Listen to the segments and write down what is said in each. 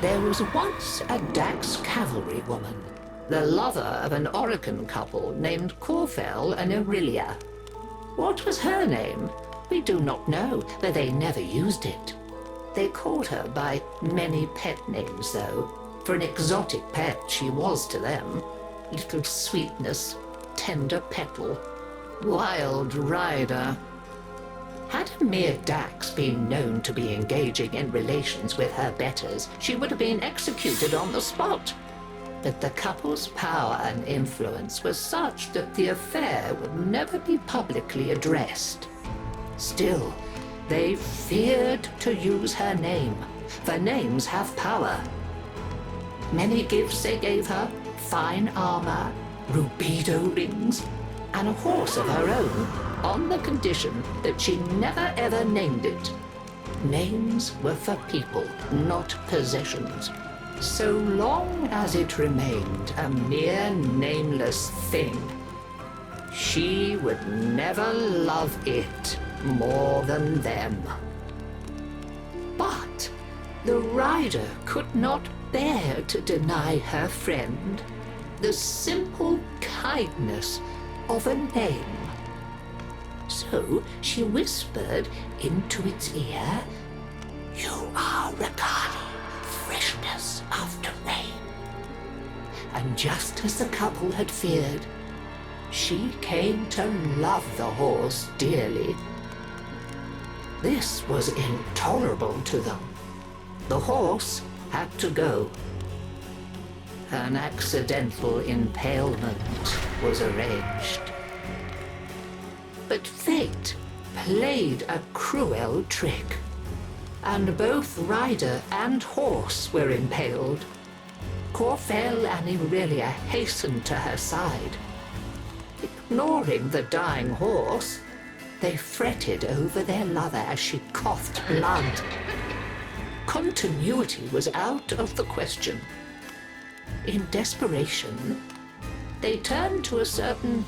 There was once a Dax cavalry woman, the lover of an Orokin couple named Corfel and Aurelia. What was her name? We do not know, but they never used it. They called her by many pet names, though. For an exotic pet she was to them. Little Sweetness, Tender Petal, Wild Rider. Had a mere Dax been known to be engaging in relations with her betters, she would have been executed on the spot. But the couple's power and influence was such that the affair would never be publicly addressed. Still, they feared to use her name, for names have power. Many gifts they gave her, fine armor, rubido rings, and a horse of her own, on the condition that she never ever named it. Names were for people, not possessions. So long as it remained a mere nameless thing, she would never love it more than them. But the rider could not bear to deny her friend the simple kindness of a name. So she whispered into its ear, "You are Rakali, freshness after rain." And just as the couple had feared, she came to love the horse dearly. This was intolerable to them. The horse had to go. An accidental impalement was arranged. But fate played a cruel trick, and both rider and horse were impaled. Corfel and Aurelia hastened to her side. Ignoring the dying horse, they fretted over their lover as she coughed blood. Continuity was out of the question. In desperation, they turned to a certain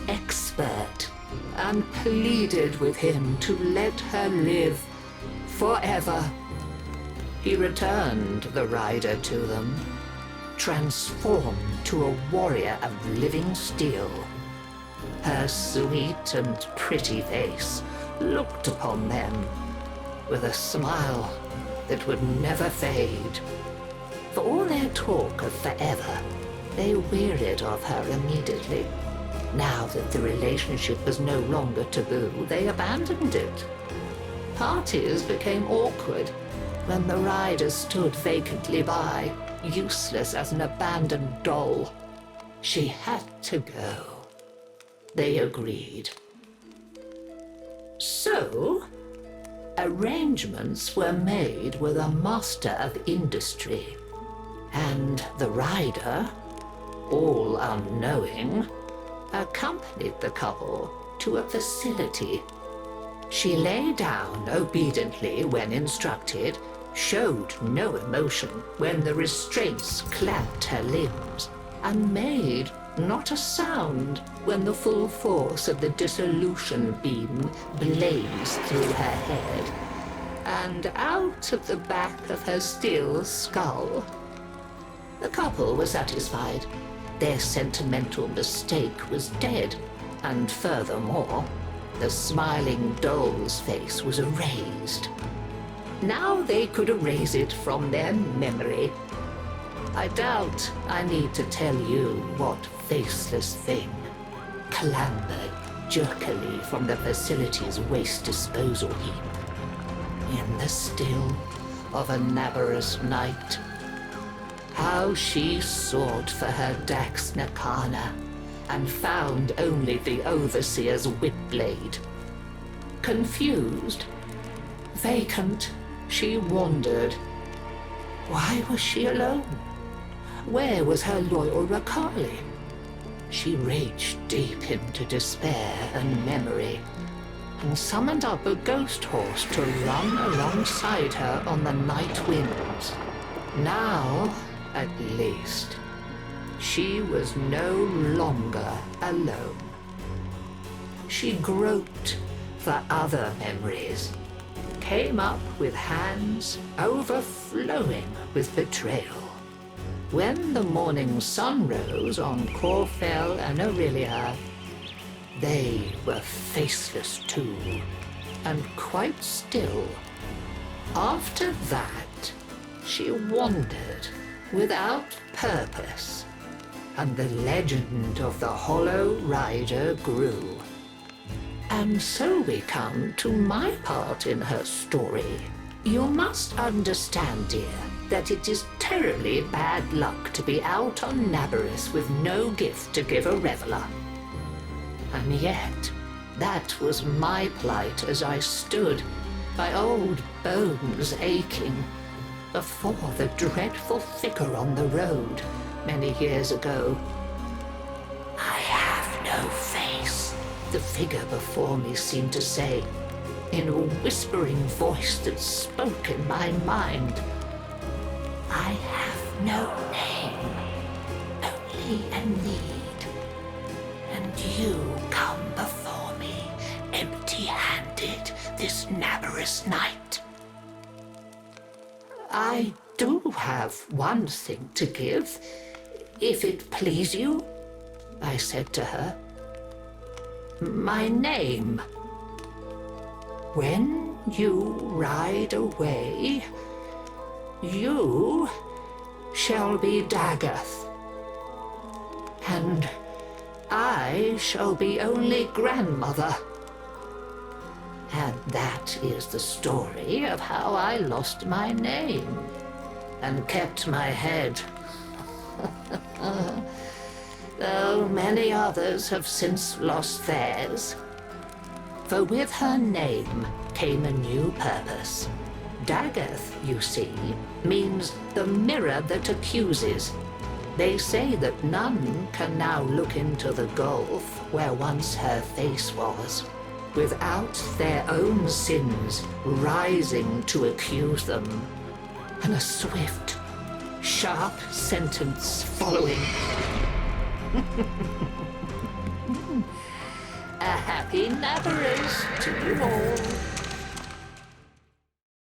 expert and pleaded with him to let her live forever. He returned the rider to them, transformed to a warrior of living steel. Her sweet and pretty face looked upon them with a smile that would never fade. For all their talk of forever, they wearied of her immediately. Now that the relationship was no longer taboo, they abandoned it. Parties became awkward when the rider stood vacantly by, useless as an abandoned doll. She had to go. They agreed. So, arrangements were made with a master of industry, and the rider, all unknowing, accompanied the couple to a facility. She lay down obediently when instructed, showed no emotion when the restraints clamped her limbs, and made not a sound when the full force of the dissolution beam blazed through her head and out of the back of her steel skull. The couple were satisfied. Their sentimental mistake was dead, and furthermore, the smiling doll's face was erased. Now they could erase it from their memory. I doubt I need to tell you what faceless thing clambered jerkily from the facility's waste disposal heap in the still of a Nabarus night. How she sought for her Dax Nakana and found only the overseer's whip-blade. Confused, vacant, she wandered. Why was she alone? Where was her loyal Rakali? She raged deep into despair and memory, and summoned up a ghost horse to run alongside her on the night winds. Now, at least, she was no longer alone. She groped for other memories, came up with hands overflowing with betrayal. When the morning sun rose on Corfell and Aurelia, they were faceless too, and quite still. After that, she wandered without purpose, and the legend of the Hollow Rider grew. And so we come to my part in her story. You must understand, dear, that it is terribly bad luck to be out on Nabarus with no gift to give a reveler. And yet, that was my plight as I stood, my old bones aching, before the dreadful figure on the road many years ago. I have no face, the figure before me seemed to say, in a whispering voice that spoke in my mind. I have no name, only a need, and you come before me empty-handed this Nabarus night. I do have one thing to give, if it please you, I said to her. My name. When you ride away, you shall be DAGATH, and I shall be only grandmother. And that is the story of how I lost my name and kept my head. Though many others have since lost theirs. For with her name came a new purpose. DAGATH, you see, means the mirror that accuses. They say that none can now look into the gulf where once her face was, without their own sins rising to accuse them, and a swift, sharp sentence following. A happy Nabarus to you all.